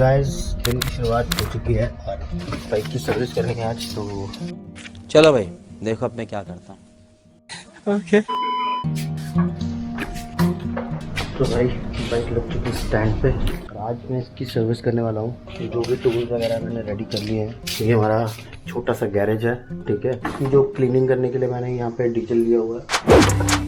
Guys दिन की शुरुआत हो चुकी है और बाइक की सर्विस करेंगे आज। तो चलो भाई देखो अब मैं क्या करता हूँ। ओके तो भाई बाइक लग चुकी स्टैंड पे और आज मैं इसकी सर्विस करने वाला हूँ। जो भी टूल्स वगैरह मैंने रेडी कर लिए हैं। ये हमारा छोटा सा गैरेज है, ठीक है। इसकी जो क्लीनिंग करने के लिए मैंने यहाँ पे डीजल लिया हुआ है।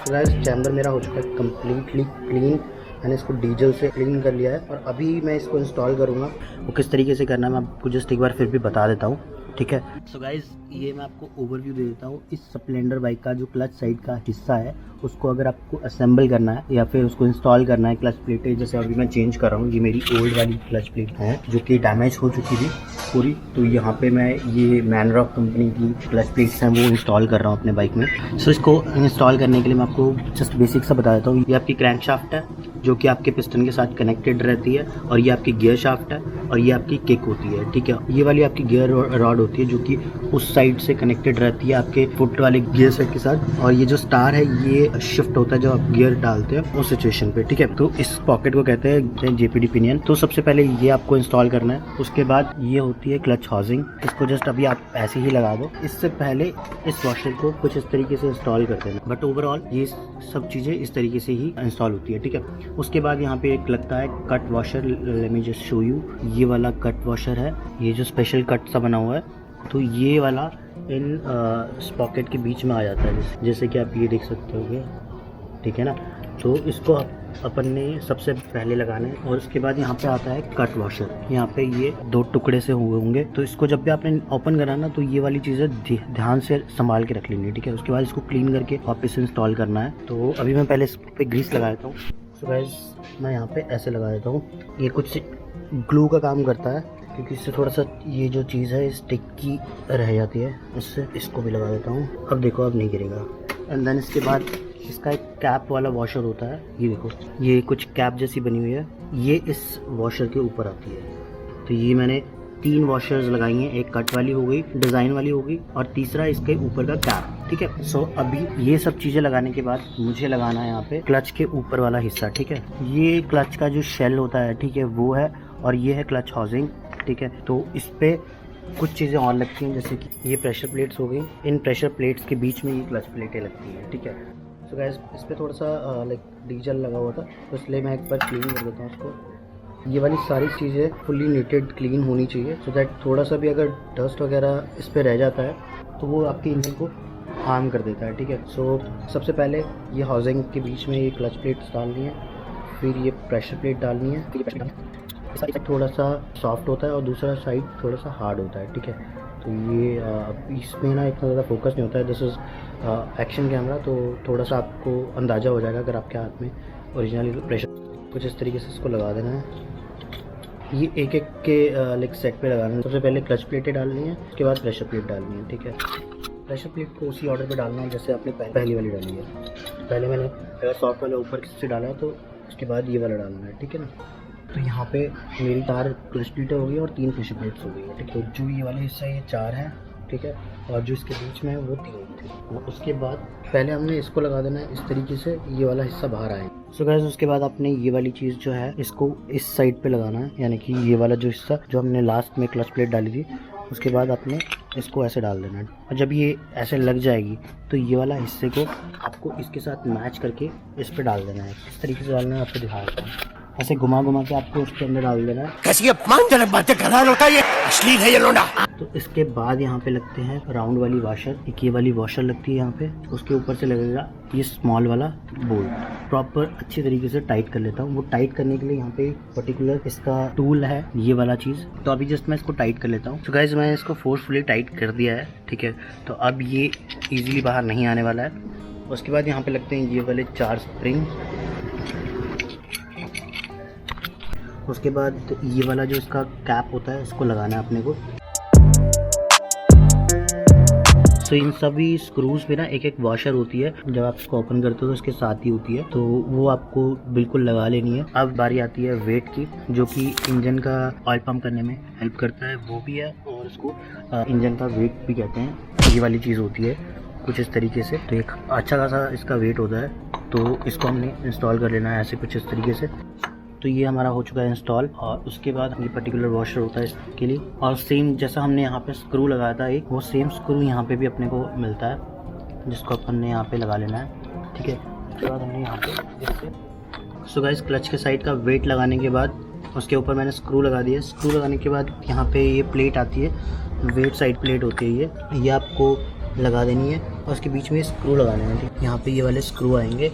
गाइस चैम्बर मेरा हो चुका है कम्प्लीटली क्लीन। मैंने इसको डीजल से क्लीन कर लिया है और अभी मैं इसको इंस्टॉल करूँगा। वो किस तरीके से करना है मैं आपको जस्ट एक बार फिर भी बता देता हूँ, ठीक है। सो गाइस ये मैं आपको ओवरव्यू दे देता हूँ। इस स्प्लेंडर बाइक का जो क्लच साइड का हिस्सा है उसको अगर आपको असेंबल करना है या फिर उसको इंस्टॉल करना है, क्लच प्लेटें जैसे अभी मैं चेंज कर रहा हूँ। ये मेरी ओल्ड वाली क्लच प्लेट है जो कि डैमेज हो चुकी थी पूरी। तो यहाँ पे मैं ये मैनरॉक कंपनी की क्लच प्लेट्स हैं वो इंस्टॉल कर रहा हूँ अपने बाइक में। सो इसको इंस्टॉल करने के लिए मैं आपको जस्ट बेसिक सा बता देता हूँ। ये आपकी क्रैंक शाफ्ट है जो कि आपके पिस्टन के साथ कनेक्टेड रहती है और ये आपकी गियर शाफ्ट है और ये आपकी किक होती है, ठीक है। ये वाली आपकी गियर रॉड होती है जो कि उस साइड से कनेक्टेड रहती है आपके फुट वाले गियर सेट के साथ। और ये जो स्टार है ये शिफ्ट होता है जब आप गियर डालते हैं उस सिचुएशन पे, ठीक है। तो इस पॉकेट को कहते हैं जेपीडी पिनियन। तो सबसे पहले ये आपको इंस्टॉल करना है। उसके बाद ये होती है क्लच हाउसिंग। इसको जस्ट अभी आप ऐसे ही लगा दो। इससे पहले इस वॉशर को कुछ इस तरीके से इंस्टॉल कर देना, बट ओवरऑल ये सब चीज़ें इस तरीके से ही इंस्टॉल होती है, ठीक है। उसके बाद यहाँ पे एक लगता है cut washer. Let me just show you. ये वाला कट वॉशर है, ये जो स्पेशल कट सा बना हुआ है। तो ये वाला इन पॉकेट के बीच में आ जाता है, जैसे कि आप ये देख सकते होगे, ठीक है ना। तो इसको अपन ने सबसे पहले लगाना है और उसके बाद यहाँ पे आता है कट वॉशर। यहाँ पे ये 2 टुकड़े से हुए होंगे। तो इसको जब भी आपने ओपन कराना तो ये वाली चीज़ें ध्यान से संभाल के रख लेनी है, ठीक है। उसके बाद इसको क्लीन करके वापस इंस्टॉल करना है। तो अभी मैं पहले इस पे ग्रीस लगा देता हूँ। तो गाइस मैं यहाँ पे ऐसे लगा देता हूँ। ये कुछ ग्लू का काम करता है क्योंकि इससे थोड़ा सा ये जो चीज़ है स्टिक की रह जाती है, उससे इसको भी लगा देता हूँ। अब देखो अब नहीं गिरेगा। एंड देन इसके बाद इसका एक कैप वाला वॉशर होता है। ये देखो ये कुछ कैप जैसी बनी हुई है, ये इस वॉशर के ऊपर आती है। तो ये मैंने 3 वॉशर्स लगाई हैं। एक कट वाली हो गई, डिज़ाइन वाली हो गई और तीसरा इसके ऊपर का कैप, ठीक है। सो अभी ये सब चीज़ें लगाने के बाद मुझे लगाना है यहाँ पे क्लच के ऊपर वाला हिस्सा, ठीक है। ये क्लच का जो शेल होता है, ठीक है, वो है। और ये है क्लच हाउसिंग, ठीक है। तो इस पे कुछ चीज़ें और लगती हैं जैसे कि ये प्रेशर प्लेट्स हो गई। इन प्रेशर प्लेट्स के बीच में ये क्लच प्लेटें लगती हैं, ठीक है। तो गाइस इस पर थोड़ा सा लाइक डीजल लगा हुआ था तो इसलिए मैं एक बार क्लीन कर देता हूँ उसको। ये वाली सारी चीज़ें फुली नीटेड क्लीन होनी चाहिए सो दैट थोड़ा सा भी अगर डस्ट वगैरह इस पर रह जाता है तो वो आपके इंजन को हार्म कर देता है, ठीक है। सो सबसे पहले ये हाउसिंग के बीच में ये क्लच प्लेट्स डालनी है, फिर ये प्रेशर प्लेट डालनी है। इस साइड थोड़ा सा सॉफ्ट होता है और दूसरा साइड थोड़ा सा हार्ड होता है, ठीक है। तो ये इसमें ना इतना ज़्यादा फोकस नहीं होता है। दिस इज़ एक्शन कैमरा, तो थोड़ा सा आपको अंदाज़ा हो जाएगा अगर आपके हाथ में ओरिजिनल प्रेशर। कुछ इस तरीके से इसको लगा देना है। ये एक एक के लाइक सेट पे लगाना है। सबसे पहले क्लच प्लेटें डालनी है, उसके बाद प्रेशर प्लेट डालनी है, ठीक है। प्रेशर प्लेट को उसी ऑर्डर पे डालना है जैसे आपने पहली वाली डाली है। पहले मैंने अगर सॉफ्ट वाला ऊपर से डाला है तो उसके बाद ये वाला डालना है, ठीक है ना। तो यहाँ पे मेरी 4 क्लच प्लेटें हो गई और 3 प्रेशर प्लेट्स हो गई है, ठीक है। जो ये वाला हिस्सा ये 4 है, ठीक है, और जो इसके बीच में है वो 3 थे। और उसके बाद पहले हमने इसको लगा देना है इस तरीके से, ये वाला हिस्सा बाहर आए। सो गाइस उसके बाद आपने ये वाली चीज़ जो है इसको इस साइड पे लगाना है, यानी कि ये वाला जो हिस्सा जो हमने लास्ट में क्लच प्लेट डाली थी उसके बाद आपने इसको ऐसे डाल देना है। और जब ये ऐसे लग जाएगी तो ये वाला हिस्से को आपको इसके साथ मैच करके इस पर डाल देना है। इस तरीके से डालना है, आपको दिखा देता हूँ। ऐसे घुमा के आपको उसके अंदर डाल देना है। कैसी अपमानजनक बातें कर रहा है लौटा, ये अश्लील है ये लौंडा। तो इसके बाद यहाँ पे लगते हैं राउंड वाली वॉशर। एक ये वाली वॉशर लगती है यहाँ पे, उसके ऊपर से लगेगा ये स्मॉल वाला बोल्ट। प्रॉपर अच्छी तरीके से टाइट कर लेता हूँ। वो टाइट करने के लिए यहाँ पे पर्टिकुलर इसका टूल है, ये वाला चीज़। तो अभी जस्ट मैं इसको टाइट कर लेता हूँ। तो गाइस मैंने इसको फोर्सफुली टाइट कर दिया है, ठीक है। तो अब ये ईजिली बाहर नहीं आने वाला है। उसके बाद यहाँ पे लगते हैं ये वाले 4 स्प्रिंग। उसके बाद ये वाला जो इसका कैप होता है इसको लगाना है अपने को। तो इन सभी स्क्रूज पे ना एक एक वॉशर होती है, जब आप इसको ओपन करते हो तो इसके साथ ही होती है, तो वो आपको बिल्कुल लगा लेनी है। अब बारी आती है वेट की, जो कि इंजन का ऑयल पंप करने में हेल्प करता है, वो भी है, और इसको इंजन का वेट भी कहते हैं। ये वाली चीज़ होती है कुछ इस तरीके से, तो एक अच्छा खासा इसका वेट होता है, तो इसको हमने इंस्टॉल कर लेना है ऐसे कुछ इस तरीके से। तो ये हमारा हो चुका है इंस्टॉल, और उसके बाद ये पर्टिकुलर वॉशर होता है इसके लिए, और सेम जैसा हमने यहाँ पे स्क्रू लगाया था एक, वो सेम स्क्रू यहाँ पे भी अपने को मिलता है, जिसको अपन ने यहाँ पे लगा लेना है, ठीक है। उसके बाद हमने यहाँ पे इससे सो गाइस क्लच के साइड का वेट लगाने के बाद उसके ऊपर मैंने स्क्रू लगा दिया। स्क्रू लगाने के बाद यहाँ पे ये प्लेट आती है, वेट साइड प्लेट होती है, ये आपको लगा देनी है, और उसके बीच में स्क्रू लगाने हैं। यहाँ पे ये वाले स्क्रू आएंगे,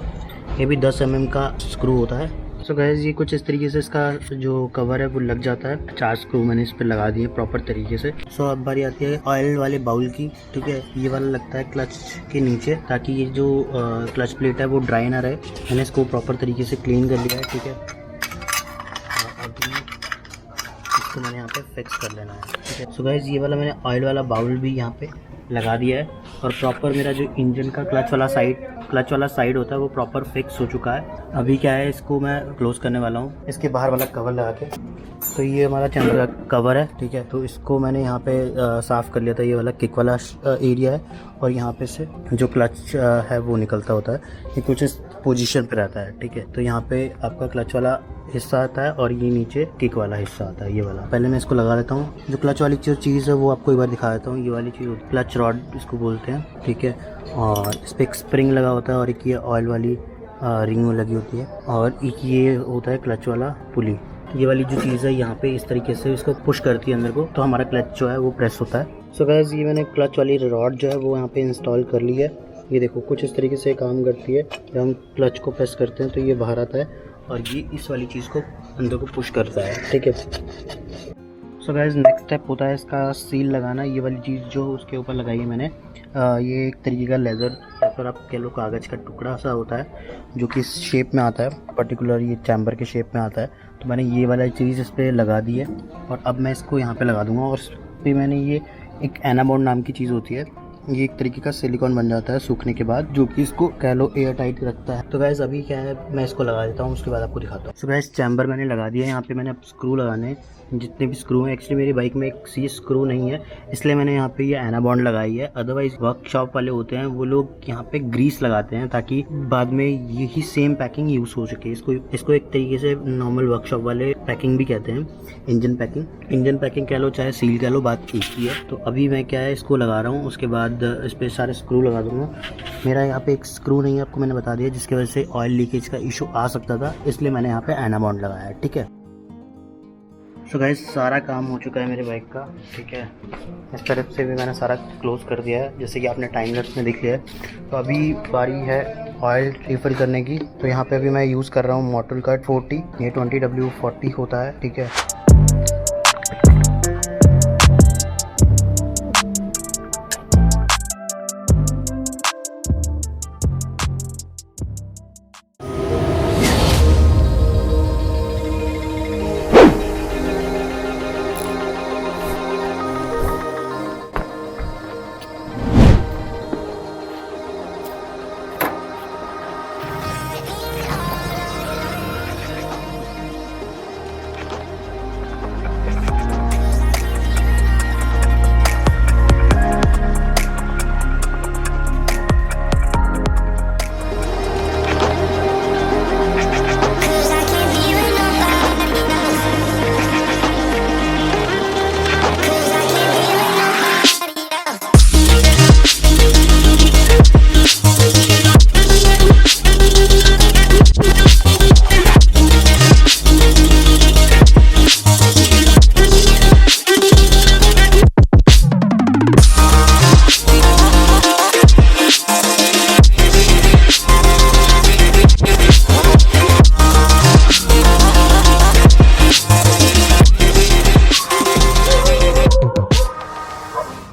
ये भी 10 mm का स्क्रू होता है। सो गाइस ये कुछ इस तरीके से इसका जो कवर है वो लग जाता है। 4 स्क्रू मैंने इस पर लगा दिए प्रॉपर तरीके से। सो अब बारी आती है ऑयल वाले बाउल की, ठीक है। ये वाला लगता है क्लच के नीचे, ताकि ये जो क्लच प्लेट है वो ड्राई ना रहे। मैंने इसको प्रॉपर तरीके से क्लीन कर लिया है, ठीक है। अभी इसको मैंने यहाँ पे फिक्स कर लेना है, ठीक है। सो गाइस ये वाला मैंने ऑयल वाला बाउल भी यहाँ पे लगा दिया है, और प्रॉपर मेरा जो इंजन का क्लच वाला साइड होता है वो प्रॉपर फिक्स हो चुका है। अभी क्या है, इसको मैं क्लोज करने वाला हूँ इसके बाहर वाला कवर लगा के। तो ये हमारा चैम्बर का कवर है, ठीक है। तो इसको मैंने यहाँ पे साफ़ कर लिया था, ये वाला किक वाला एरिया है, और यहाँ पे से जो क्लच है वो निकलता होता है, ये कुछ इस पोजीशन पे रहता है, ठीक है। तो यहाँ पे आपका क्लच वाला हिस्सा आता है, और ये नीचे किक वाला हिस्सा आता है, ये वाला। पहले मैं इसको लगा लेता हूँ। जो क्लच वाली जो चीज़ है वो आपको एक बार दिखा देता हूँ। ये वाली चीज़ क्लच रॉड इसको बोलते हैं, ठीक है। और इस पर एक स्प्रिंग लगा होता है, और एक ये ऑयल वाली रिंग लगी होती है, और एक ये होता है क्लच वाला पुली। ये वाली जो चीज़ है यहाँ पे इस तरीके से इसको पुश करती है अंदर को, तो हमारा क्लच जो है वो प्रेस होता है। सो गाइस ये मैंने क्लच वाली रॉड जो है वो यहाँ पे इंस्टॉल कर ली है। ये देखो कुछ इस तरीके से काम करती है। जब हम क्लच को प्रेस करते हैं तो ये बाहर आता है, और ये इस वाली चीज़ को अंदर को पुश करता है, ठीक है। सो गाइस नेक्स्ट स्टेप होता है इसका सील लगाना। ये वाली चीज़ जो उसके ऊपर लगाई है मैंने, ये एक तरीके का लेज़र या फिर आप कह लो कागज़ का टुकड़ा सा होता है, जो कि इस शेप में आता है, पर्टिकुलर ये चैम्बर के शेप में आता है। तो मैंने ये वाला चीज़ इस पर लगा दी है, और अब मैं इसको यहाँ पे लगा दूँगा। और इस पर मैंने ये एक एनाबॉन्ड नाम की चीज़ होती है, ये एक तरीके का सिलिकॉन बन जाता है सूखने के बाद, जो कि इसको कह लो एयर टाइट रखता है। तो गैस अभी क्या है, मैं इसको लगा देता हूँ, उसके बाद आपको दिखाता हूँ। सो गैस चैम्बर मैंने लगा दिया है। यहाँ पे मैंने अब स्क्रू लगाने, जितने भी स्क्रू हैं, एक्चुअली मेरी बाइक में एक सी स्क्रू नहीं है, इसलिए मैंने यहाँ पे ये एनाबॉन्ड लगाई है। अदरवाइज वर्कशॉप वाले होते हैं वो लोग यहाँ पे ग्रीस लगाते हैं, ताकि बाद में यही सेम पैकिंग यूज़ हो सके। इसको एक तरीके से नॉर्मल वर्कशॉप वाले पैकिंग भी कहते हैं, इंजन पैकिंग कह लो चाहे सील कह लो, बात एक ही है। तो अभी मैं क्या है इसको लगा रहा हूँ, उसके बाद इस पर सारे स्क्रू लगा दूँगा। मेरा यहाँ पे एक स्क्रू नहीं है, आपको मैंने बता दिया, जिसकी वजह से ऑयल लीकेज का इशू आ सकता था, इसलिए मैंने यहाँ पे एनाबॉन्ड लगाया है, ठीक है। सो गाइस सारा काम हो चुका है मेरे बाइक का, ठीक है। इस तरफ से भी मैंने सारा क्लोज कर दिया है, जैसे कि आपने टाइम लैप्स में देख लिया है। तो अभी बारी है ऑयल रिफिल करने की। तो यहाँ पे अभी मैं यूज़ कर रहा हूँ मोटल कट 40, ये 20W40 होता है, ठीक है।